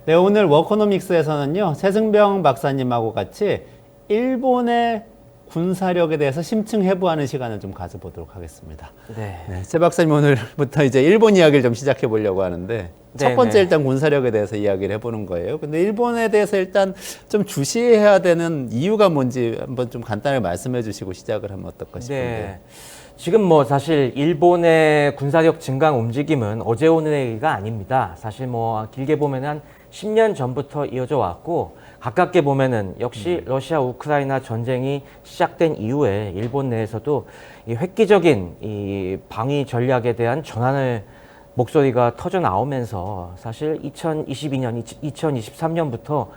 네, 오늘 워커노믹스에서는요, 최승병 박사님하고 같이 일본의 군사력에 대해서 심층해부하는 시간을 좀 가져보도록 하겠습니다. 네. 네, 최 박사님 오늘부터 이제 일본 이야기를 좀 시작해 보려고 하는데, 첫 번째 일단 군사력에 대해서 이야기를 해보는 거예요. 근데 일본에 대해서 일단 좀 주시해야 되는 이유가 뭔지 한번 좀 간단하게 말씀해 주시고 시작을 하면 어떨까 싶은데. 네. 지금 뭐 사실 일본의 군사력 증강 움직임은 어제 오늘의 얘기가 아닙니다. 사실 뭐 길게 보면 한 10년 전부터 이어져 왔고, 가깝게 보면은 역시 러시아 우크라이나 전쟁이 시작된 이후에 일본 내에서도 이 획기적인 이 방위 전략에 대한 전환을 목소리가 터져 나오면서 사실 2022년, 2023년부터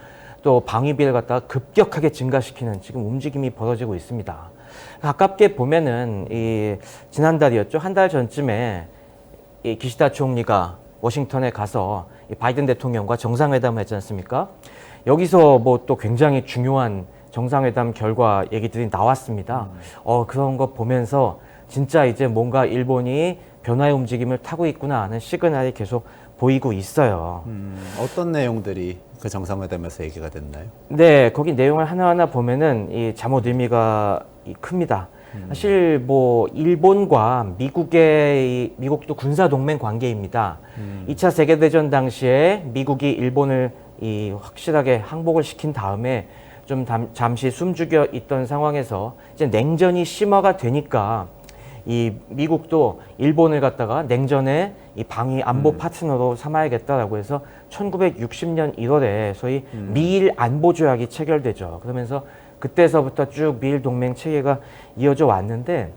또 방위비를 갖다가 급격하게 증가시키는 지금 움직임이 벌어지고 있습니다. 가깝게 보면은 이 지난달이었죠. 한 달 전쯤에 이 기시다 총리가 워싱턴에 가서 이 바이든 대통령과 정상회담을 했지 않습니까? 여기서 뭐 또 굉장히 중요한 정상회담 결과 얘기들이 나왔습니다. 그런 거 보면서 진짜 이제 뭔가 일본이 변화의 움직임을 타고 있구나 하는 시그널이 계속 보이고 있어요. 어떤 내용들이 그 정상회담에서 얘기가 됐나요? 네, 거기 내용을 하나하나 보면은 이 잠옷 의미가 큽니다. 사실 뭐 일본과 미국도 군사 동맹 관계입니다. 2차 세계대전 당시에 미국이 일본을 확실하게 항복을 시킨 다음에 좀 잠시 숨죽여 있던 상황에서 이제 냉전이 심화가 되니까 이 미국도 일본을 갖다가 냉전의 이 방위 안보 파트너로 삼아야겠다라고 해서 1960년 1월에 소위 미일 안보 조약이 체결되죠. 그러면서 그때서부터 쭉 미일 동맹 체계가 이어져 왔는데,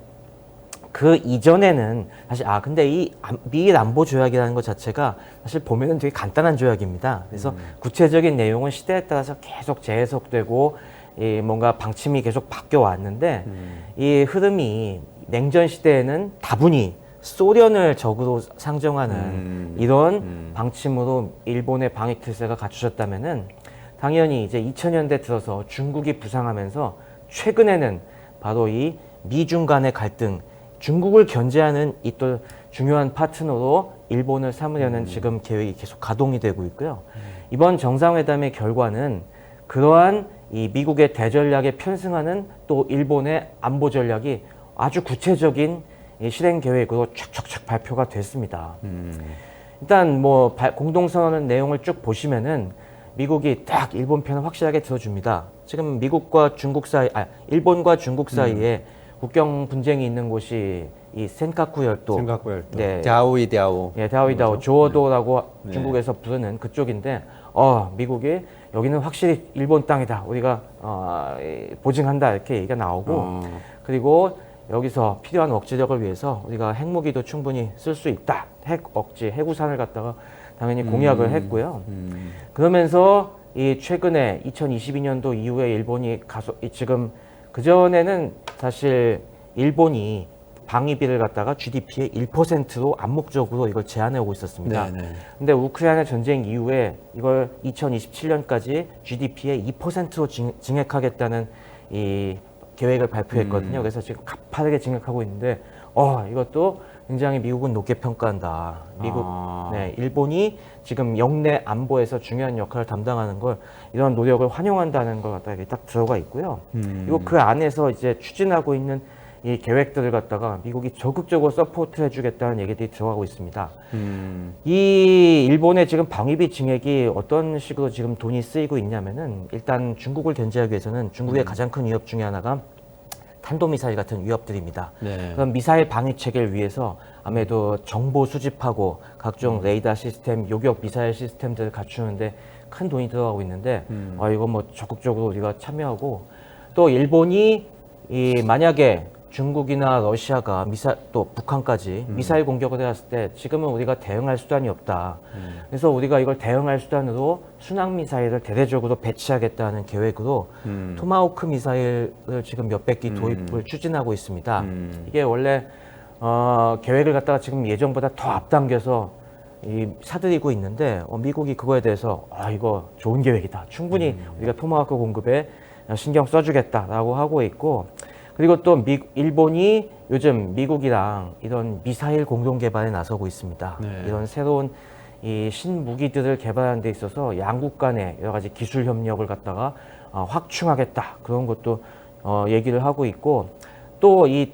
그 이전에는 사실 근데 이 미일 안보 조약이라는 것 자체가 사실 보면은 되게 간단한 조약입니다. 그래서 구체적인 내용은 시대에 따라서 계속 재해석되고 이 뭔가 방침이 계속 바뀌어 왔는데, 이 흐름이 냉전 시대에는 다분히 소련을 적으로 상정하는 이런 방침으로 일본의 방위 태세가 갖추졌다면은, 당연히 이제 2000년대 들어서 중국이 부상하면서 최근에는 바로 이 미중 간의 갈등, 중국을 견제하는 이 또 중요한 파트너로 일본을 삼으려는 지금 계획이 계속 가동이 되고 있고요. 이번 정상회담의 결과는 그러한 이 미국의 대전략에 편승하는 또 일본의 안보 전략이 아주 구체적인 이 실행 계획으로 촥촥촥 발표가 됐습니다. 일단 뭐 공동선언 내용을 쭉 보시면은 미국이 딱 일본 편을 확실하게 들어줍니다. 지금 미국과 중국 사이, 일본과 중국 사이에 국경 분쟁이 있는 곳이 이 센카쿠 열도. 센카쿠 열도. 네. 다오이다오. 예, 다오이다오, 조어도라고 네. 중국에서 부르는 그쪽인데, 미국이 여기는 확실히 일본 땅이다. 우리가 보증한다. 이렇게 얘기가 나오고, 그리고 여기서 필요한 억지력을 위해서 우리가 핵무기도 충분히 쓸 수 있다. 핵 억지, 해구산을 갖다가 당연히 공약을 했고요. 그러면서 이 최근에 2022년도 이후에 일본이 지금 그전에는 사실 일본이 방위비를 갖다가 GDP의 1%로 암묵적으로 이걸 제한해 오고 있었습니다. 네, 네. 근데 우크라이나 전쟁 이후에 이걸 2027년까지 GDP의 2%로 증액하겠다는 이 계획을 발표했거든요. 그래서 지금 가파르게 증액하고 있는데, 이것도 굉장히 미국은 높게 평가한다. 일본이 지금 영내 안보에서 중요한 역할을 담당하는 걸, 이런 노력을 환영한다는 걸 갖다가 딱 들어가 있고요. 그리고 그 안에서 이제 추진하고 있는 이 계획들을 갖다가 미국이 적극적으로 서포트 해주겠다는 얘기들이 들어가고 있습니다. 이 일본의 지금 방위비 증액이 어떤 식으로 지금 돈이 쓰이고 있냐면은, 일단 중국을 견제하기 위해서는 중국의 가장 큰 위협 중에 하나가 탄도미사일 같은 위협들입니다. 네. 그럼 미사일 방위 체계를 위해서 아무래도 정보 수집하고 각종 레이더 시스템, 요격 미사일 시스템들을 갖추는데 큰 돈이 들어가고 있는데, 이거 뭐 적극적으로 우리가 참여하고, 또 일본이 만약에 중국이나 러시아가 또 북한까지 미사일 공격을 해왔을 때 지금은 우리가 대응할 수단이 없다. 그래서 우리가 이걸 대응할 수단으로 순항 미사일을 대대적으로 배치하겠다는 계획으로 토마호크 미사일을 지금 몇백 기 도입을 추진하고 있습니다. 이게 원래 계획을 갖다가 지금 예정보다 더 앞당겨서 사들이고 있는데, 미국이 그거에 대해서 이거 좋은 계획이다. 충분히 우리가 토마호크 공급에 신경 써주겠다라고 하고 있고, 그리고 또 일본이 요즘 미국이랑 이런 미사일 공동 개발에 나서고 있습니다. 네. 이런 새로운 이 신무기들을 개발하는 데 있어서 양국 간의 여러 가지 기술 협력을 갖다가 확충하겠다. 그런 것도 얘기를 하고 있고, 또 이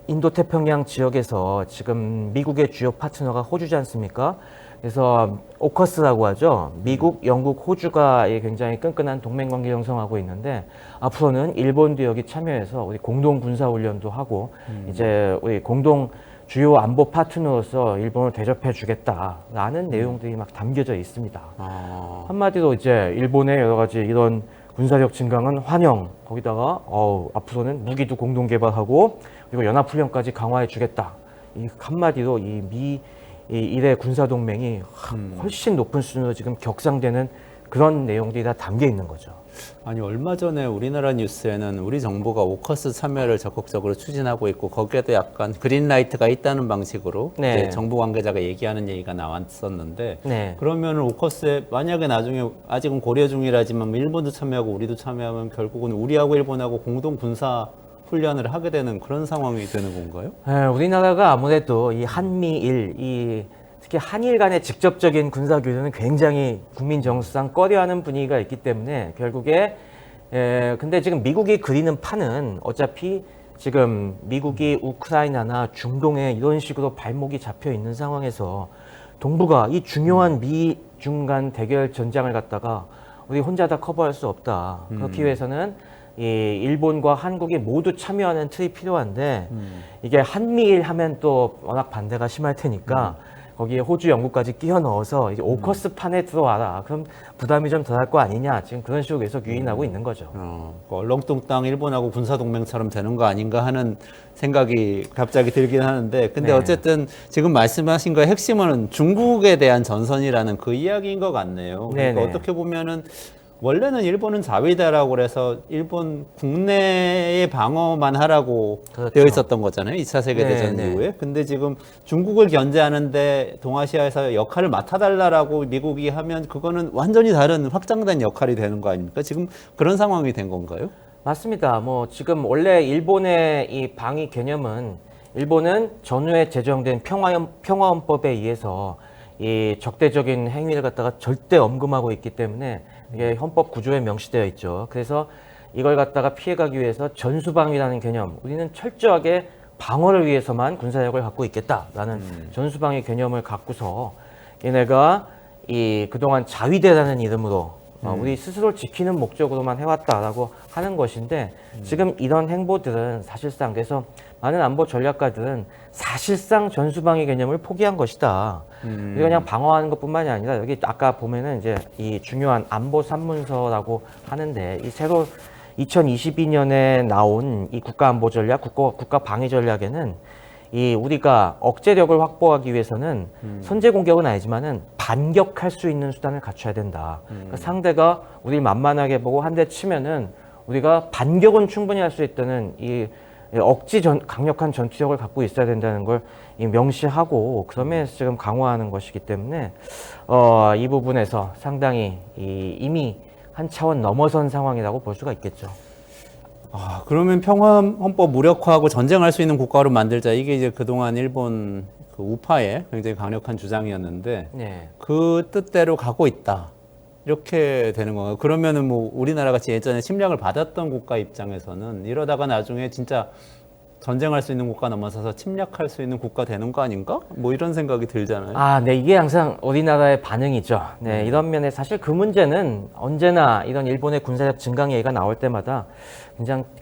인도태평양 지역에서 지금 미국의 주요 파트너가 호주지 않습니까? 그래서 오커스라고 하죠. 미국, 영국, 호주가 굉장히 끈끈한 동맹관계 형성하고 있는데, 앞으로는 일본도 여기 참여해서 우리 공동 군사훈련도 하고 이제 우리 공동 주요 안보 파트너로서 일본을 대접해 주겠다라는 내용들이 막 담겨져 있습니다. 한마디로 이제 일본의 여러 가지 이런 군사력 증강은 환영, 거기다가 앞으로는 무기도 공동 개발하고 그리고 연합훈련까지 강화해 주겠다. 이 한마디로 이 일의 군사동맹이 훨씬 높은 수준으로 지금 격상되는 그런 내용들이 다 담겨 있는 거죠. 아니 얼마 전에 우리나라 뉴스에는 우리 정부가 오커스 참여를 적극적으로 추진하고 있고 거기에도 약간 그린라이트가 있다는 방식으로 네. 이제 정부 관계자가 얘기하는 얘기가 나왔었는데 네. 그러면 오커스에 만약에 나중에 아직은 고려 중이라지만 일본도 참여하고 우리도 참여하면 결국은 우리하고 일본하고 공동 군사 훈련을 하게 되는 그런 상황이 되는 건가요? 우리나라가 아무래도 이 한미일, 특히 한일 간의 직접적인 군사 교류는 굉장히 국민 정서상 꺼려하는 분위기가 있기 때문에 결국에 근데 지금 미국이 그리는 판은 어차피 지금 미국이 우크라이나나 중동에 이런 식으로 발목이 잡혀 있는 상황에서 동북아 이 중요한 미중 간 대결 전장을 갖다가 우리 혼자 다 커버할 수 없다. 그렇기 위해서는 이 일본과 한국이 모두 참여하는 틀이 필요한데 이게 한미일 하면 또 워낙 반대가 심할 테니까 거기에 호주, 영국까지 끼워 넣어서 이제 오커스 판에 들어와라. 그럼 부담이 좀 덜할 거 아니냐. 지금 그런 식으로 계속 유인하고 있는 거죠. 얼렁뚱땅 일본하고 군사동맹처럼 되는 거 아닌가 하는 생각이 갑자기 들긴 하는데 근데 네. 어쨌든 지금 말씀하신 거의 핵심은 중국에 대한 전선이라는 그 이야기인 것 같네요. 그러니까 네네. 어떻게 보면은 원래는 일본은 자위대라고 그래서 일본 국내의 방어만 하라고 그렇죠. 되어 있었던 거잖아요. 2차 세계대전 네, 네. 이후에. 근데 지금 중국을 견제하는데 동아시아에서 역할을 맡아달라고 미국이 하면 그거는 완전히 다른 확장된 역할이 되는 거 아닙니까? 지금 그런 상황이 된 건가요? 맞습니다. 뭐 지금 원래 일본의 이 방위 개념은 일본은 전후에 제정된 평화헌법에 의해서 이 적대적인 행위를 갖다가 절대 엄금하고 있기 때문에 이게 헌법 구조에 명시되어 있죠. 그래서 이걸 갖다가 피해가기 위해서 전수방위라는 개념, 우리는 철저하게 방어를 위해서만 군사력을 갖고 있겠다라는 전수방위 개념을 갖고서 얘네가 이 그동안 자위대라는 이름으로 우리 스스로를 지키는 목적으로만 해왔다라고 하는 것인데 지금 이런 행보들은 사실상 그래서 많은 안보 전략가들은 사실상 전수방위 개념을 포기한 것이다. 우리가 그냥 방어하는 것뿐만이 아니라 여기 아까 보면은 이제 이 중요한 안보 산문서라고 하는데 이 새로 2022년에 나온 이 국가안보 전략, 국가 방위 전략에는 이 우리가 억제력을 확보하기 위해서는 선제 공격은 아니지만은 반격할 수 있는 수단을 갖춰야 된다. 그러니까 상대가 우리를 만만하게 보고 한 대 치면은 우리가 반격은 충분히 할 수 있다는 이 강력한 전투력을 갖고 있어야 된다는 걸 명시하고 그러면서 지금 강화하는 것이기 때문에 이 부분에서 상당히 이미 한 차원 넘어선 상황이라고 볼 수가 있겠죠. 그러면 평화헌법 무력화하고 전쟁할 수 있는 국가로 만들자. 이게 이제 그동안 일본 그 우파의 굉장히 강력한 주장이었는데 네. 그 뜻대로 가고 있다. 이렇게 되는 건가요? 그러면은 뭐 우리나라 같이 예전에 침략을 받았던 국가 입장에서는 이러다가 나중에 진짜 전쟁할 수 있는 국가 넘어서서 침략할 수 있는 국가 되는 거 아닌가? 뭐 이런 생각이 들잖아요. 네, 이게 항상 우리나라의 반응이죠. 네, 이런 면에 사실 그 문제는 언제나 이런 일본의 군사력 증강 얘기가 나올 때마다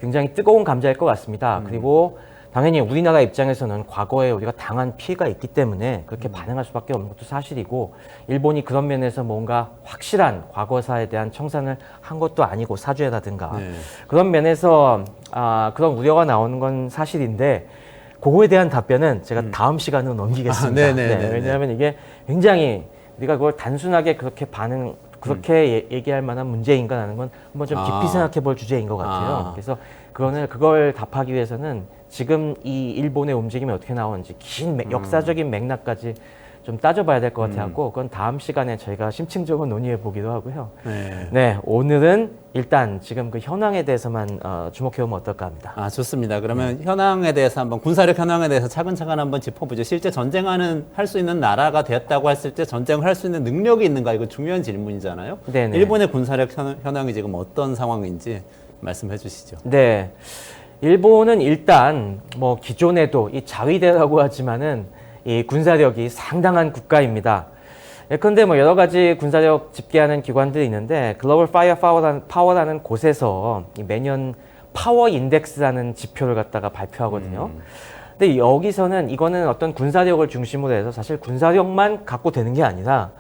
굉장히 뜨거운 감자일 것 같습니다. 그리고 당연히 우리나라 입장에서는 과거에 우리가 당한 피해가 있기 때문에 그렇게 반응할 수밖에 없는 것도 사실이고 일본이 그런 면에서 뭔가 확실한 과거사에 대한 청산을 한 것도 아니고 사죄라든가 네. 그런 면에서 그런 우려가 나오는 건 사실인데 그거에 대한 답변은 제가 다음 시간으로 넘기겠습니다. 네네네. 왜냐하면 이게 굉장히 우리가 그걸 단순하게 그렇게 얘기할 만한 문제인가 하는 건 한번 좀 깊이 생각해 볼 주제인 것 같아요. 그래서 그걸 답하기 위해서는 지금 이 일본의 움직임이 어떻게 나오는지 긴 역사적인 맥락까지 좀 따져봐야 될 것 같아갖고 그건 다음 시간에 저희가 심층적으로 논의해 보기도 하고요. 네. 네, 오늘은 일단 지금 그 현황에 대해서만 주목해 보면 어떨까 합니다. 아, 좋습니다. 그러면 현황에 대해서 한번 군사력 현황에 대해서 차근차근 한번 짚어보죠. 실제 전쟁하는 할 수 있는 나라가 되었다고 했을 때 전쟁을 할 수 있는 능력이 있는가 이거 중요한 질문이잖아요. 네네. 일본의 군사력 현황이 지금 어떤 상황인지 말씀해 주시죠. 네, 일본은 일단 뭐 기존에도 이 자위대라고 하지만은 이 군사력이 상당한 국가입니다. 예컨대 뭐 여러 가지 군사력 집계하는 기관들이 있는데 글로벌 파이어 파워라는 곳에서 이 매년 파워 인덱스라는 지표를 갖다가 발표하거든요. 근데 여기서는 이거는 어떤 군사력을 중심으로 해서 사실 군사력만 갖고 되는 게 아니라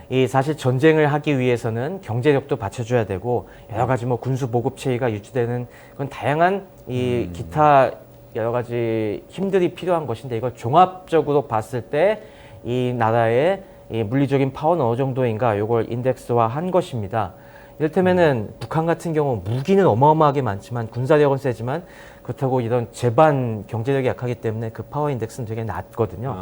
이 사실 전쟁을 하기 위해서는 경제력도 받쳐줘야 되고 여러 가지 뭐 군수 보급 체계가 유지되는 그런 다양한 이 기타 여러 가지 힘들이 필요한 것인데 이걸 종합적으로 봤을 때 이 나라의 이 물리적인 파워는 어느 정도인가 이걸 인덱스화한 것입니다. 이를테면은 북한 같은 경우 무기는 어마어마하게 많지만 군사력은 세지만 그렇다고 이런 제반 경제력이 약하기 때문에 그 파워 인덱스는 되게 낮거든요.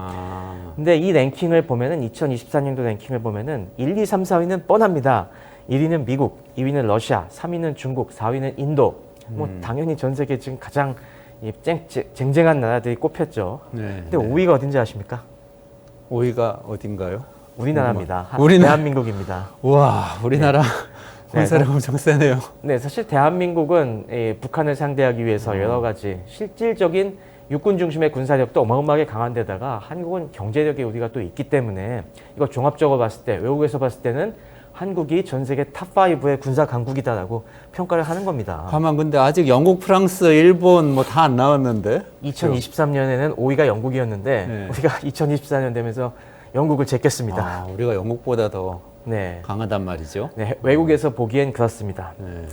근데 이 랭킹을 보면은 2024년도 랭킹을 보면은 1, 2, 3, 4위는 뻔합니다. 1위는 미국, 2위는 러시아, 3위는 중국, 4위는 인도. 뭐 당연히 전 세계 지금 가장 이 쟁쟁한 나라들이 꼽혔죠. 네. 근데 5위가 어딘지 아십니까? 5위가 어딘가요? 우리나라입니다. 우리나라. 대한민국입니다. 우와, 우리나라 군사력 엄청 세네요. 네, 사실 대한민국은 북한을 상대하기 위해서 여러 가지 실질적인 육군 중심의 군사력도 어마어마하게 강한 데다가 한국은 경제력이 우리가 또 있기 때문에 이거 종합적으로 봤을 때 외국에서 봤을 때는 한국이 전 세계 탑5의 군사 강국이다라고 평가를 하는 겁니다. 가만 근데 아직 영국, 프랑스, 일본 뭐 다 안 나왔는데. 2023년에는 5위가 영국이었는데 네. 우리가 2024년 되면서 영국을 제꼈습니다. 아, 우리가 영국보다 더 네. 강하단 말이죠. 네, 외국에서 보기엔 그렇습니다. 네.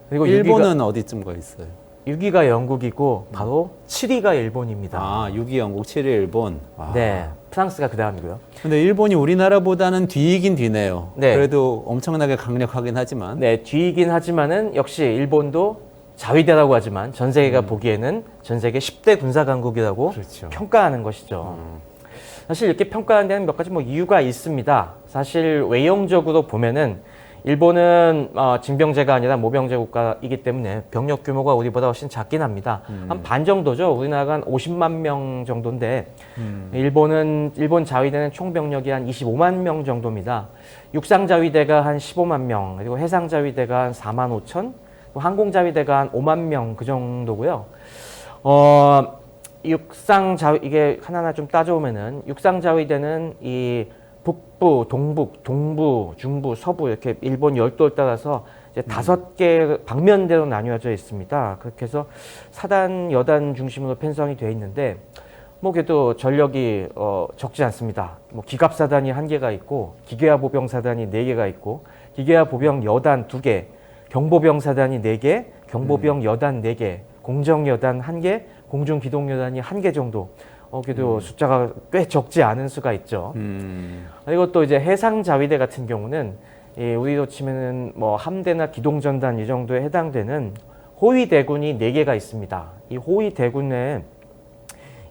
그리고 일본은 어디쯤 가 있어요? 6위가 영국이고 바로 7위가 일본입니다. 아, 6위 영국, 7위 일본. 와. 네, 프랑스가 그 다음이고요. 근데 일본이 우리나라보다는 뒤이긴 뒤네요. 네. 그래도 엄청나게 강력하긴 하지만. 네, 뒤이긴 하지만은 역시 일본도 자위대라고 하지만 전 세계가 보기에는 전 세계 10대 군사 강국이라고 그렇죠. 평가하는 것이죠. 사실 이렇게 평가하는 데는 몇 가지 뭐 이유가 있습니다. 사실 외형적으로 보면은 일본은 징병제가 아니라 모병제 국가이기 때문에 병력 규모가 우리보다 훨씬 작긴 합니다. 한 반 정도죠. 우리나라가 한 50만 명 정도인데 일본 자위대는 총 병력이 한 25만 명 정도입니다. 육상 자위대가 한 15만 명, 그리고 해상 자위대가 한 4만 5천, 항공 자위대가 한 5만 명 그 정도고요. 육상 자위 이게 하나하나 좀 따져보면은 육상 자위대는 이 북부, 동부, 중부, 서부 이렇게 일본 열도를 따라서 이제 5개 방면대로 나뉘어져 있습니다. 그렇게 해서 사단, 여단 중심으로 편성이 되어 있는데 뭐 그래도 전력이 적지 않습니다. 뭐 기갑사단이 1개가 있고 기계화 보병사단이 4개가 있고 기계화 보병 여단 2개, 경보병사단이 4개, 경보병 여단 4개, 공정여단 1개, 공중기동여단이 1개 정도. 그래도 숫자가 꽤 적지 않은 수가 있죠. 그리고 또 이제 해상자위대 같은 경우는 우리로 치면은 뭐 함대나 기동전단 이 정도에 해당되는 호위대군이 4개가 있습니다. 이 호위대군에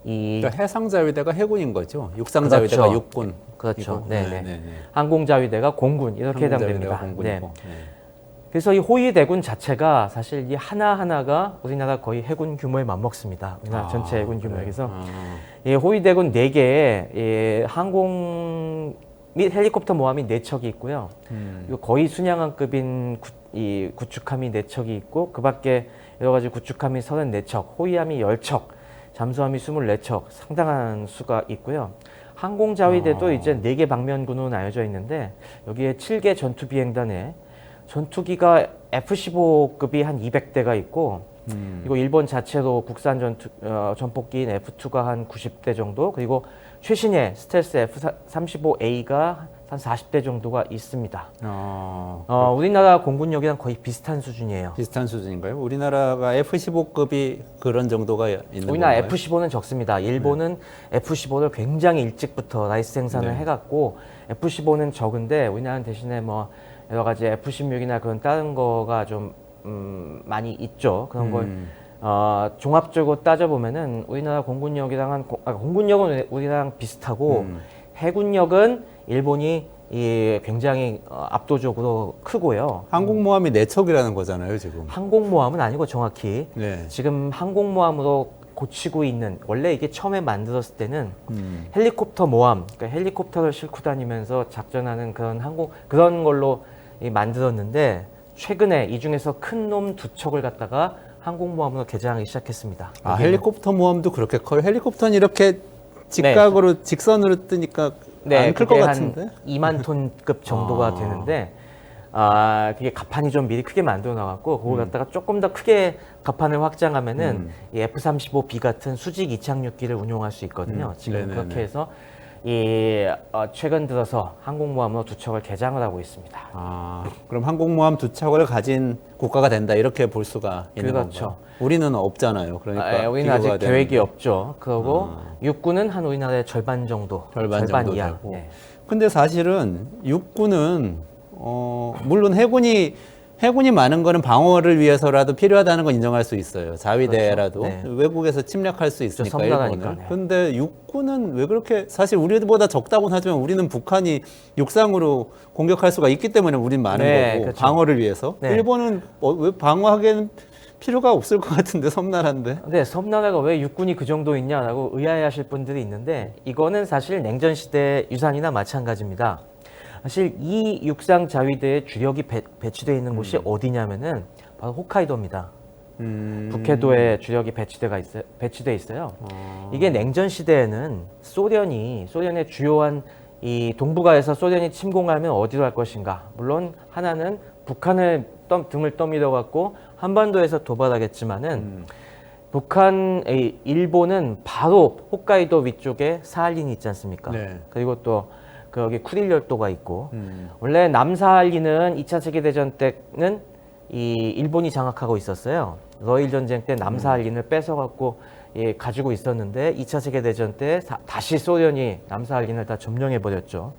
그러니까 해상자위대가 해군인 거죠. 육상자위대가 그렇죠. 육군. 그렇죠. 네네. 네. 항공자위대가 공군 이렇게 해당됩니다. 공군이고. 네. 그래서 이 호위대군 자체가 사실 이 하나하나가 우리나라 거의 해군 규모에 맞먹습니다. 우리나라 전체 해군 규모에. 그래서 이 호위대군 4개에 이 항공 및 헬리콥터 모함이 4척이 있고요. 그리고 거의 순양함급인 이 구축함이 4척이 있고 그 밖에 여러 가지 구축함이 34척, 호위함이 10척, 잠수함이 24척, 상당한 수가 있고요. 항공자위대도 이제 4개 방면군으로 나뉘어져 있는데 여기에 7개 전투비행단에 전투기가 F-15급이 한 200대가 있고 그리고 일본 자체로 국산 전폭기인 F-2가 한 90대 정도 그리고 최신의 스텔스 F-35A가 한 40대 정도가 있습니다. 우리나라 공군력이랑 거의 비슷한 수준이에요. 비슷한 수준인가요? 우리나라가 F-15급이 그런 정도가 있는 우리나라 건가요? F-15는 적습니다. 일본은 F-15를 굉장히 일찍부터 라이스 생산을 해갖고 F-15는 적은데 우리나라는 대신에 뭐 여러 가지 F-16이나 그런 다른 거가 좀 많이 있죠. 그런 걸 종합적으로 따져보면은 우리나라 공군력이랑 공군력은 우리나라랑 비슷하고 해군력은 일본이 굉장히 압도적으로 크고요. 항공모함이 4척이라는 거잖아요, 지금. 항공모함은 아니고 정확히 네. 지금 항공모함으로 고치고 있는, 원래 이게 처음에 만들었을 때는 헬리콥터 모함, 그러니까 헬리콥터를 싣고 다니면서 작전하는 그런 걸로 만들었는데, 최근에 이 중에서 큰 놈 2척을 갖다가 항공모함으로 개장하기 시작했습니다. 아, 여기는. 헬리콥터 모함도 그렇게 커요? 헬리콥터는 이렇게 직각으로 직선으로 뜨니까 안 클 것 그게 같은데? 한 2만 톤급 정도가 아. 되는데, 그게 갑판이 좀 미리 크게 만들어 나갔고, 그걸 갖다가 조금 더 크게 갑판을 확장하면은 이 F-35B 같은 수직 이착륙기를 운용할 수 있거든요. 지금 네네네. 그렇게 해서 최근 들어서 항공모함으로 2척을 개장을 하고 있습니다. 아, 그럼 항공모함 2척을 가진 국가가 된다 이렇게 볼 수가 있는 그렇죠. 건가요? 우리는 없잖아요. 그러니까 우리는 아직 비교가 계획이 되는데. 없죠. 그리고 육군은 한 우리나라의 절반 정도, 절반 정도 이하. 되고. 네. 근데 사실은 육군은 물론 해군이 많은 거는 방어를 위해서라도 필요하다는 건 인정할 수 있어요. 자위대라도 그렇죠. 네. 외국에서 침략할 수 있으니까 섬나라니까, 일본을. 네. 근데 육군은 왜 그렇게 사실 우리보다 적다고는 하지만 우리는 북한이 육상으로 공격할 수가 있기 때문에 우린 많은 네, 거고 그렇죠. 방어를 위해서. 네. 일본은 왜 방어하기에는 필요가 없을 것 같은데 섬나라인데. 네, 섬나라가 왜 육군이 그 정도 있냐라고 의아해하실 분들이 있는데, 이거는 사실 냉전 시대 유산이나 마찬가지입니다. 사실 이 육상 자위대의 주력이 배치되어 있는 곳이 어디냐면은 바로 홋카이도입니다. 북해도에 주력이 배치되어 있어요. 이게 냉전 시대에는 소련의 주요한 이 동북아에서 소련이 침공하면 어디로 할 것인가? 물론 하나는 북한을 등을 떠밀어 갖고 한반도에서 도발하겠지만은 일본은 바로 홋카이도 위쪽에 사할린이 있지 않습니까? 네. 그리고 또 여기 쿠릴 열도가 있고, 원래 남사할린은 2차 세계대전 때는 이 일본이 장악하고 있었어요. 러일 전쟁 때 남사할린을 뺏어갖고 가지고 있었는데 2차 세계대전 때 다시 소련이 남사할린을 다 점령해 버렸죠.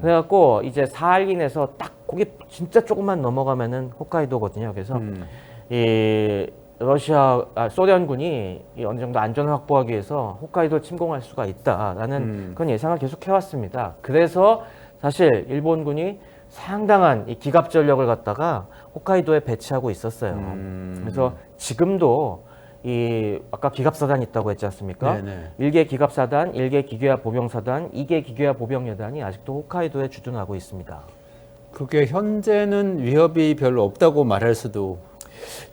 그래갖고 이제 사할린에서 딱 거기 진짜 조금만 넘어가면은 홋카이도거든요. 그래서 이 소련군이 어느 정도 안전을 확보하기 위해서 홋카이도를 침공할 수가 있다라는 그런 예상을 계속 해왔습니다. 그래서 사실 일본군이 상당한 이 기갑 전력을 갖다가 홋카이도에 배치하고 있었어요. 그래서 지금도 아까 기갑사단 있다고 했지 않습니까? 네네. 1개 기갑사단, 1개 기계화 보병사단, 2개 기계화 보병여단이 아직도 홋카이도에 주둔하고 있습니다. 그게 현재는 위협이 별로 없다고 말할 수도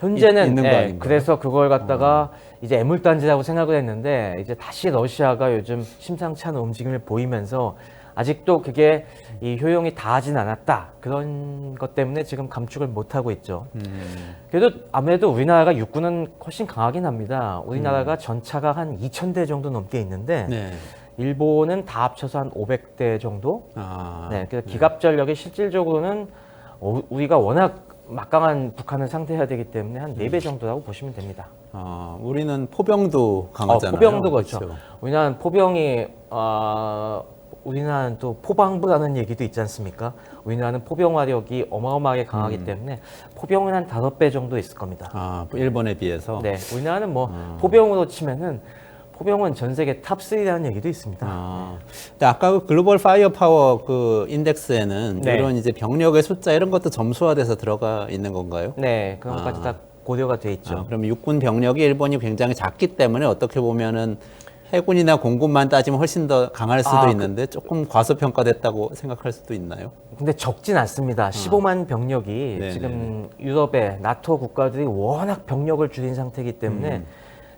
현재는 있는 거 아닌가요? 그래서 그걸 갖다가 이제 애물단지라고 생각을 했는데, 이제 다시 러시아가 요즘 심상치 않은 움직임을 보이면서 아직도 그게 이 효용이 다하진 않았다. 그런 것 때문에 지금 감축을 못 하고 있죠. 그래도 아무래도 우리나라가 육군은 훨씬 강하긴 합니다. 우리나라가 전차가 한 2,000대 정도 넘게 있는데, 네. 일본은 다 합쳐서 한 500대 정도. 아, 네, 그래서 기갑 전력이 실질적으로는 우리가 워낙 막강한 북한을 상대해야 되기 때문에 한 4배 정도라고 보시면 됩니다. 우리는 포병도 강하잖아요. 포병도 그렇죠. 우리나라는 포병이 우리나라는 또 포방부라는 얘기도 있지 않습니까? 우리나라는 포병 화력이 어마어마하게 강하기 때문에 포병은 한 5배 정도 있을 겁니다. 일본에 비해서. 네, 우리나라는 뭐 포병으로 치면은 포병은 전 세계 탑3라는 얘기도 있습니다. 근데 아까 그 글로벌 파이어 파워 그 인덱스에는 네. 이런 이제 병력의 숫자 이런 것도 점수화돼서 들어가 있는 건가요? 네, 그런 것까지 다 고려가 돼 있죠. 그럼 육군 병력이 일본이 굉장히 작기 때문에 어떻게 보면은 해군이나 공군만 따지면 훨씬 더 강할 수도 있는데 조금 과소평가됐다고 생각할 수도 있나요? 근데 적진 않습니다. 15만 병력이 네네. 지금 유럽의 나토 국가들이 워낙 병력을 줄인 상태이기 때문에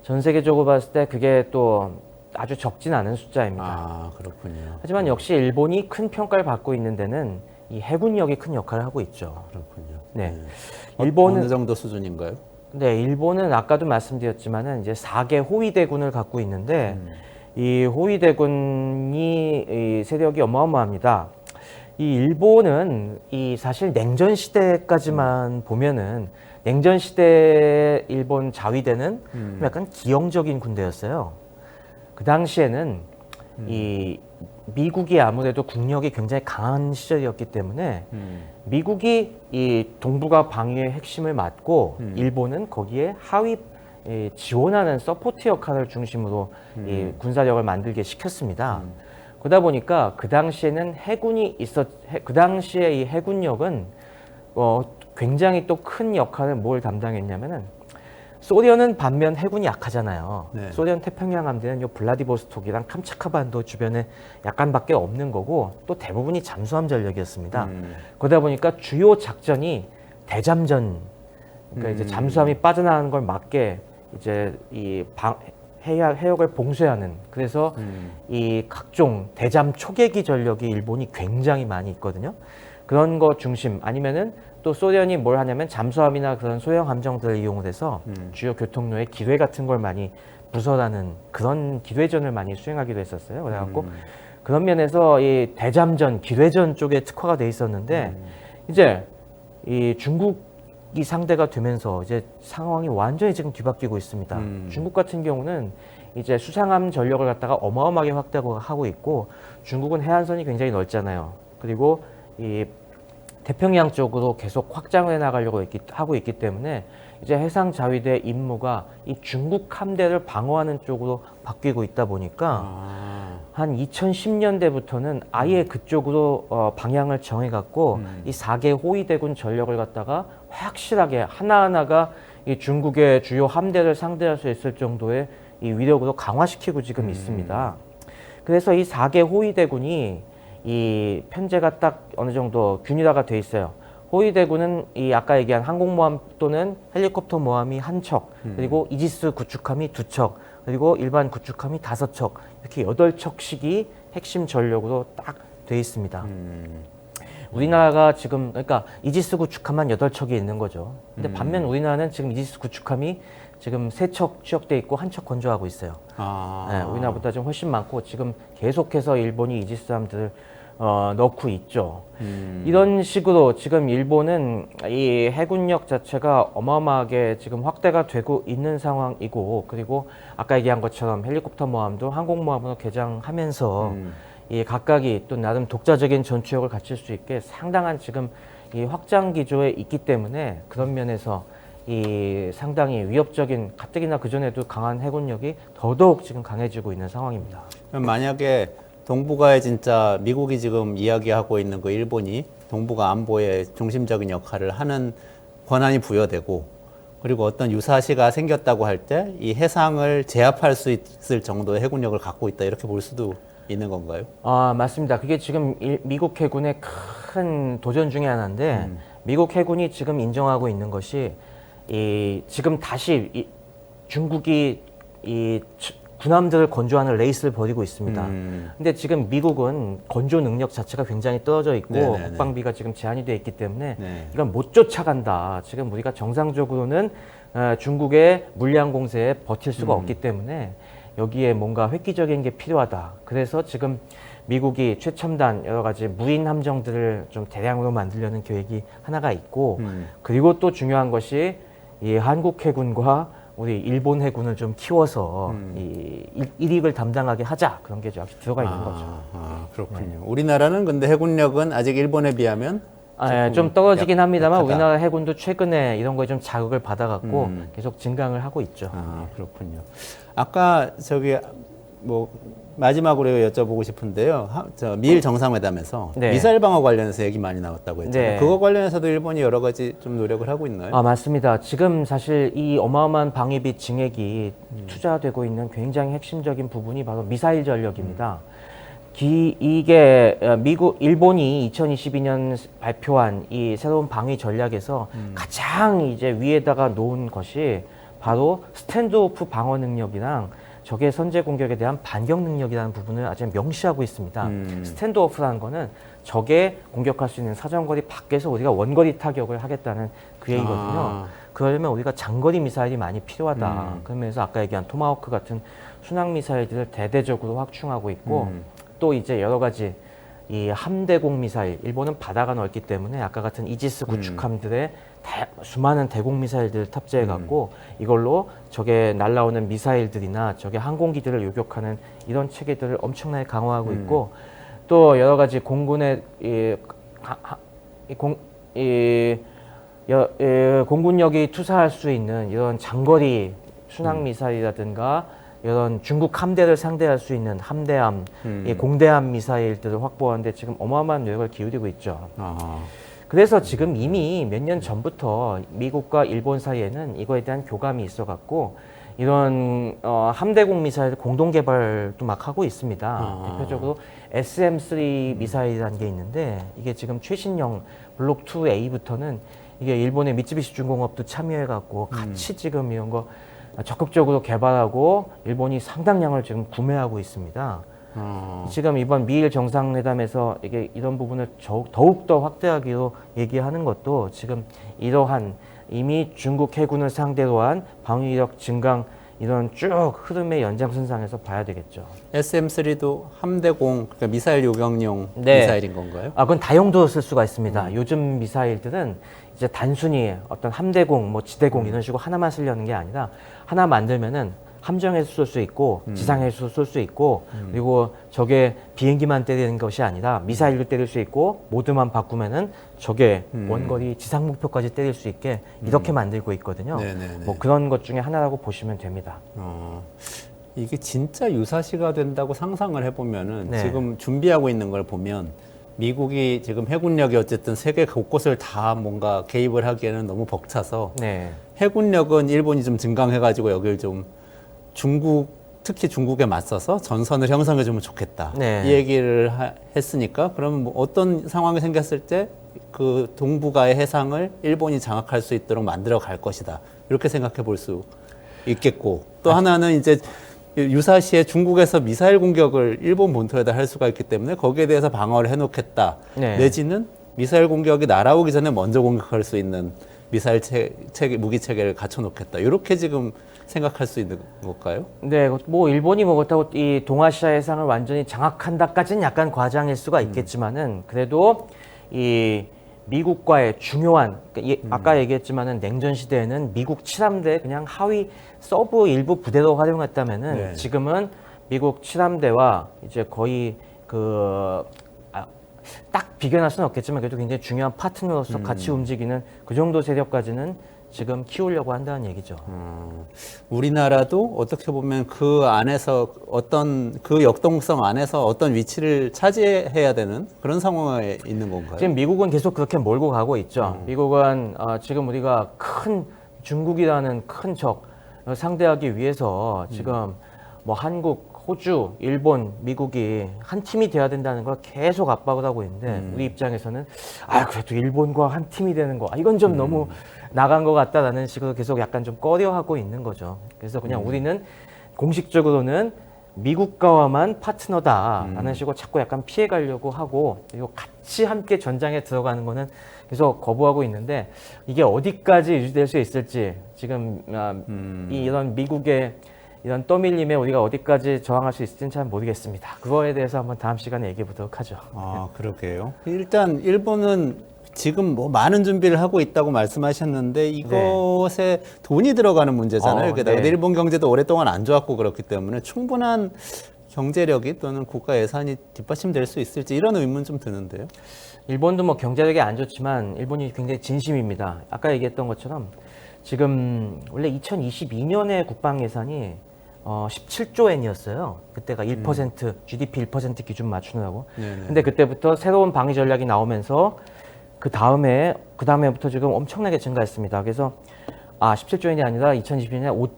전 세계적으로 봤을 때 그게 또 아주 적진 않은 숫자입니다. 그렇군요. 하지만 역시 일본이 큰 평가를 받고 있는 데는 이 해군력이 큰 역할을 하고 있죠. 그렇군요. 네. 일본은 어느 정도 수준인가요? 네, 일본은 아까도 말씀드렸지만은 이제 4개 호위대군을 갖고 있는데 이 호위대군이 이 세력이 어마어마합니다. 이 일본은 이 사실 냉전 시대까지만 보면은 냉전 시대 일본 자위대는 약간 기형적인 군대였어요. 그 당시에는 이 미국이 아무래도 국력이 굉장히 강한 시절이었기 때문에 미국이 이 동북아 방위의 핵심을 맡고 일본은 거기에 하위 지원하는 서포트 역할을 중심으로 이 군사력을 만들게 시켰습니다. 그러다 보니까 그 당시에는 그 당시에 이 해군력은 굉장히 또 큰 역할을 뭘 담당했냐면은 소련은 반면 해군이 약하잖아요. 네. 소련 태평양 함대는 요 블라디보스톡이랑 캄차카 반도 주변에 약간밖에 없는 거고 또 대부분이 잠수함 전력이었습니다. 그러다 보니까 주요 작전이 대잠전, 그러니까 이제 잠수함이 빠져나가는 걸 막게 이제 해역을 봉쇄하는, 그래서 이 각종 대잠 초계기 전력이 일본이 굉장히 많이 있거든요. 그런 거 중심, 아니면은 또 소련이 뭘 하냐면 잠수함이나 그런 소형 함정들을 이용을 해서 주요 교통로에 기뢰 같은 걸 많이 부설하는 그런 기뢰전을 많이 수행하기도 했었어요. 그래갖고 그런 면에서 이 대잠전, 기뢰전 쪽에 특화가 돼 있었는데 이제 이 중국이 상대가 되면서 이제 상황이 완전히 지금 뒤바뀌고 있습니다. 중국 같은 경우는 이제 수상함 전력을 갖다가 어마어마하게 확대하고 있고, 중국은 해안선이 굉장히 넓잖아요. 그리고 이 태평양 쪽으로 계속 확장해 나가려고 하고 있기 때문에 이제 해상 자위대 임무가 이 중국 함대를 방어하는 쪽으로 바뀌고 있다 보니까 한 2010년대부터는 아예 그쪽으로 방향을 정해갖고 이 4개 호위대군 전력을 갖다가 확실하게 하나하나가 이 중국의 주요 함대를 상대할 수 있을 정도의 이 위력으로 강화시키고 지금 있습니다. 그래서 이 4개 호위대군이 이 편제가 딱 어느 정도 균일화가 돼 있어요. 호위대군은 이 아까 얘기한 항공모함 또는 헬리콥터 모함이 한 척, 그리고 이지스 구축함이 2척, 그리고 일반 구축함이 5척, 이렇게 8척씩이 핵심 전력으로 딱 돼 있습니다. 우리나라가 지금, 그러니까 이지스 구축함만 8척이 있는 거죠. 근데 반면 우리나라는 지금 이지스 구축함이 지금 3척 취역돼 있고 1척 건조하고 있어요. 네, 우리나라보다 좀 훨씬 많고 지금 계속해서 일본이 이지스함들을 넣고 있죠. 이런 식으로 지금 일본은 이 해군력 자체가 어마어마하게 지금 확대가 되고 있는 상황이고, 그리고 아까 얘기한 것처럼 헬리콥터 모함도 항공모함으로 개장하면서 이 각각이 또 나름 독자적인 전투력을 갖출 수 있게 상당한 지금 이 확장 기조에 있기 때문에 그런 면에서 이 상당히 위협적인, 가뜩이나 그전에도 강한 해군력이 더더욱 지금 강해지고 있는 상황입니다. 그럼 만약에 동북아에 진짜 미국이 지금 이야기하고 있는 그 일본이 동북아 안보의 중심적인 역할을 하는 권한이 부여되고, 그리고 어떤 유사시가 생겼다고 할 때 이 해상을 제압할 수 있을 정도의 해군력을 갖고 있다, 이렇게 볼 수도 있는 건가요? 맞습니다. 그게 지금 미국 해군의 큰 도전 중에 하나인데, 미국 해군이 지금 인정하고 있는 것이 지금 다시 중국이 군함들을 건조하는 레이스를 벌이고 있습니다. 근데 지금 미국은 건조 능력 자체가 굉장히 떨어져 있고 네네네. 국방비가 지금 제한이 되어 있기 때문에 네. 이건 못 쫓아간다. 지금 우리가 정상적으로는 중국의 물량 공세에 버틸 수가 없기 때문에 여기에 뭔가 획기적인 게 필요하다. 그래서 지금 미국이 최첨단 여러 가지 무인 함정들을 좀 대량으로 만들려는 계획이 하나가 있고, 그리고 또 중요한 것이 이 한국 해군과 우리 일본 해군을 좀 키워서 이 일익을 담당하게 하자, 그런 게 역시 들어가 있는 거죠. 그렇군요. 네. 우리나라는 근데 해군력은 아직 일본에 비하면 좀 떨어지긴 합니다만 약하다. 우리나라 해군도 최근에 이런 거에 좀 자극을 받아갖고 계속 증강을 하고 있죠. 그렇군요. 아까 뭐 마지막으로 여쭤보고 싶은데요. 미일 정상회담에서 네. 미사일 방어 관련해서 얘기 많이 나왔다고 했잖아요. 네. 그거 관련해서도 일본이 여러 가지 좀 노력을 하고 있나요? 맞습니다. 지금 사실 이 어마어마한 방위비 증액이 투자되고 있는 굉장히 핵심적인 부분이 바로 미사일 전력입니다. 이게 일본이 2022년 발표한 이 새로운 방위 전략에서 가장 이제 위에다가 놓은 것이 바로 스탠드오프 방어 능력이랑 적의 선제 공격에 대한 반격 능력이라는 부분을 아주 명시하고 있습니다. 스탠드오프라는 거는 적의 공격할 수 있는 사정거리 밖에서 우리가 원거리 타격을 하겠다는 그 얘기거든요. 그러려면 우리가 장거리 미사일이 많이 필요하다. 그러면서 아까 얘기한 토마호크 같은 순항 미사일들을 대대적으로 확충하고 있고, 또 이제 여러 가지 이 함대공 미사일, 일본은 바다가 넓기 때문에 아까 같은 이지스 구축함들의 수많은 대공 미사일들을 탑재해 갖고 이걸로 적의 날라오는 미사일들이나 적의 항공기들을 요격하는 이런 체계들을 엄청나게 강화하고 있고, 또 여러 가지 공군의 공군력이 투사할 수 있는 이런 장거리 순항 미사일이라든가 이런 중국 함대를 상대할 수 있는 함대함, 이 공대함 미사일들을 확보하는데 지금 어마어마한 노력을 기울이고 있죠. 아, 그래서 지금 이미 몇 년 전부터 미국과 일본 사이에는 이거에 대한 교감이 있어갖고 이런 함대공 미사일 공동 개발도 막 하고 있습니다. 대표적으로 SM-3 미사일이라는 게 있는데 이게 지금 최신형 블록 2A부터는 이게 일본의 미쓰비시 중공업도 참여해갖고 같이 지금 이런 거 적극적으로 개발하고 일본이 상당량을 지금 구매하고 있습니다. 지금 이번 미일 정상회담에서 이게 이런 부분을 더욱 더 확대하기로 얘기하는 것도 지금 이러한 이미 중국 해군을 상대로 한 방위력 증강 이런 쭉 흐름의 연장선상에서 봐야 되겠죠. SM-3도 함대공, 그러니까 미사일 요격용 네. 미사일인 건가요? 그건 다용도로 쓸 수가 있습니다. 요즘 미사일들은 이제 단순히 어떤 함대공, 뭐 지대공 이런 식으로 하나만 쓰려는 게 아니라 하나 만들면은 함정에서 쏠 수 있고 지상에서 쏠 수 있고 그리고 저게 비행기만 때리는 것이 아니라 미사일도 때릴 수 있고 모드만 바꾸면은 저게 원거리 지상 목표까지 때릴 수 있게 이렇게 만들고 있거든요. 네네네. 뭐 그런 것 중에 하나라고 보시면 됩니다. 이게 진짜 유사시가 된다고 상상을 해보면은 네. 지금 준비하고 있는 걸 보면 미국이 지금 해군력이 어쨌든 세계 곳곳을 다 뭔가 개입을 하기에는 너무 벅차서 네. 해군력은 일본이 좀 증강해가지고 여길 좀 중국, 특히 중국에 맞서서 전선을 형성해주면 좋겠다. 네. 이 얘기를 했으니까 그러면 뭐 어떤 상황이 생겼을 때 그 동북아의 해상을 일본이 장악할 수 있도록 만들어 갈 것이다. 이렇게 생각해 볼 수 있겠고 또 하나는 이제 유사시에 중국에서 미사일 공격을 일본 본토에다 할 수가 있기 때문에 거기에 대해서 방어를 해놓겠다. 네. 내지는 미사일 공격이 날아오기 전에 먼저 공격할 수 있는 미사일 체계, 무기 체계를 갖춰놓겠다. 이렇게 지금 생각할 수 있는 걸까요? 네, 뭐 일본이 뭐 그렇다고 이 동아시아 해상을 완전히 장악한다까지는 약간 과장일 수가 있겠지만은 그래도 이 미국과의 중요한 아까 얘기했지만은 냉전 시대에는 미국 칠함대 그냥 하위 서브 일부 부대로 활용했다면은 네. 지금은 미국 칠함대와 이제 거의 딱 비교할 수는 없겠지만 그래도 굉장히 중요한 파트너로서 같이 움직이는 그 정도 세력까지는 지금 키우려고 한다는 얘기죠. 우리나라도 어떻게 보면 그 안에서 어떤 그 역동성 안에서 어떤 위치를 차지해야 되는 그런 상황에 있는 건가요? 지금 미국은 계속 그렇게 몰고 가고 있죠. 미국은 지금 우리가 큰 중국이라는 큰 적 상대하기 위해서 지금 뭐 한국, 호주, 일본, 미국이 한 팀이 돼야 된다는 걸 계속 압박을 하고 있는데 우리 입장에서는 그래도 일본과 한 팀이 되는 거 이건 좀 너무 나간 것 같다라는 식으로 계속 약간 좀 꺼려하고 있는 거죠. 그래서 그냥 우리는 공식적으로는 미국과만 파트너다라는 식으로 자꾸 약간 피해가려고 하고 그리고 같이 함께 전장에 들어가는 거는 계속 거부하고 있는데 이게 어디까지 유지될 수 있을지 지금 이런 미국의 이런 떠밀림에 우리가 어디까지 저항할 수 있을지는 잘 모르겠습니다. 그거에 대해서 한번 다음 시간에 얘기해 보도록 하죠. 그러게요. 일단 일본은 지금 뭐 많은 준비를 하고 있다고 말씀하셨는데 이것에 돈이 들어가는 문제잖아요. 게다가 네. 일본 경제도 오랫동안 안 좋았고 그렇기 때문에 충분한 경제력이 또는 국가 예산이 뒷받침될 수 있을지 이런 의문 좀 드는데요. 일본도 뭐 경제력이 안 좋지만 일본이 굉장히 진심입니다. 아까 얘기했던 것처럼 지금 원래 2022년에 국방 예산이 17조 엔이었어요. 그때가 1% GDP 1% 기준 맞추느라고. 네네. 근데 그때부터 새로운 방위 전략이 나오면서 그 다음에부터 지금 엄청나게 증가했습니다. 그래서 17조 엔이 아니라 2022년에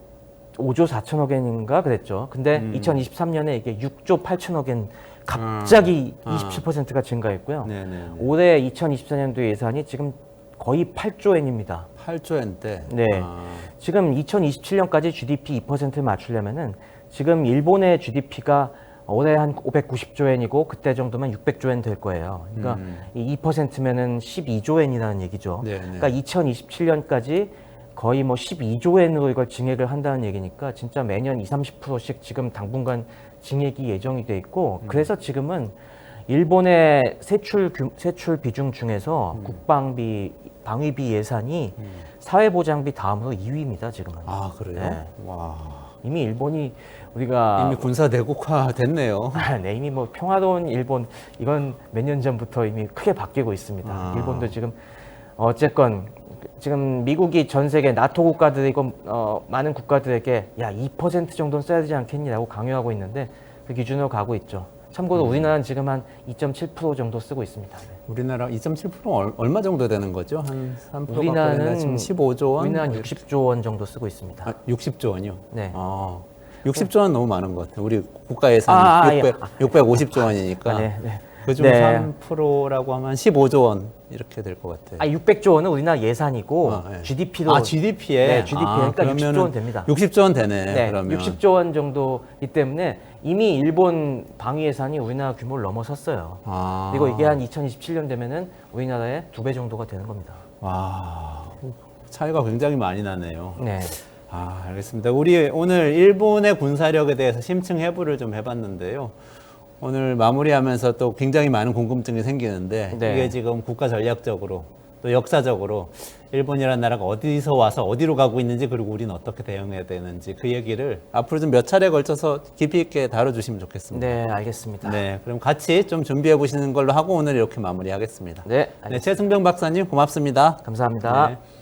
5조 4천억 엔인가 그랬죠. 근데 2023년에 이게 6조 8천억 엔 갑자기 27%가 증가했고요. 네네. 올해 2024년도 예산이 지금 거의 8조 엔입니다. 8조 엔대. 네. 지금 2027년까지 GDP 2%를 맞추려면은 지금 일본의 GDP가 올해 한 590조 엔이고 그때 정도면 600조 엔 될 거예요. 그러니까 이 2%면은 12조 엔이라는 얘기죠. 네네. 그러니까 2027년까지 거의 뭐 12조 엔으로 이걸 증액을 한다는 얘기니까 진짜 매년 30%씩 지금 당분간 증액이 예정이 돼 있고 그래서 지금은 일본의 세출 비중 중에서 국방비, 방위비 예산이 사회보장비 다음으로 2위입니다, 지금은. 그래요? 네. 와. 이미 일본이 우리가 이미 군사 대국화 됐네요. 네, 이미 뭐 평화로운 일본 이건 몇 년 전부터 이미 크게 바뀌고 있습니다. 일본도 지금 어쨌건 지금 미국이 전 세계 나토 국가들이고 많은 국가들에게 야 2% 정도는 써야 되지 않겠니라고 강요하고 있는데 그 기준으로 가고 있죠. 참고로 우리나라는 지금 한 2.7% 정도 쓰고 있습니다. 네. 우리나라 2.7% 얼마 정도 되는 거죠? 한 3% 우리나라는 지금 15조 원. 우리나라는 60조 원 정도 쓰고 있습니다. 아, 60조 원이요? 네. 60조 원 너무 많은 것 같아요. 우리 국가 예산이 650조 원이니까. 네, 네. 그중 네. 3%라고 하면 15조 원 이렇게 될 것 같아요. 600조 원은 우리나라 예산이고 네. GDP로 GDP에? 네, GDP 그러니까 60조 원 됩니다. 60조 원 되네. 네, 그러면 60조 원 정도이기 때문에 이미 일본 방위 예산이 우리나라 규모를 넘어섰어요. 그리고 이게 한 2027년 되면은 우리나라의 2배 정도가 되는 겁니다. 와, 차이가 굉장히 많이 나네요. 네. 알겠습니다. 우리 오늘 일본의 군사력에 대해서 심층 해부를 좀 해봤는데요. 오늘 마무리하면서 또 굉장히 많은 궁금증이 생기는데 네. 이게 지금 국가 전략적으로 또 역사적으로 일본이라는 나라가 어디서 와서 어디로 가고 있는지 그리고 우리는 어떻게 대응해야 되는지 그 얘기를 앞으로 좀 몇 차례 걸쳐서 깊이 있게 다뤄주시면 좋겠습니다. 네, 알겠습니다. 네, 그럼 같이 좀 준비해 보시는 걸로 하고 오늘 이렇게 마무리하겠습니다. 네, 알겠습니다. 네, 최승병 박사님 고맙습니다. 감사합니다. 네.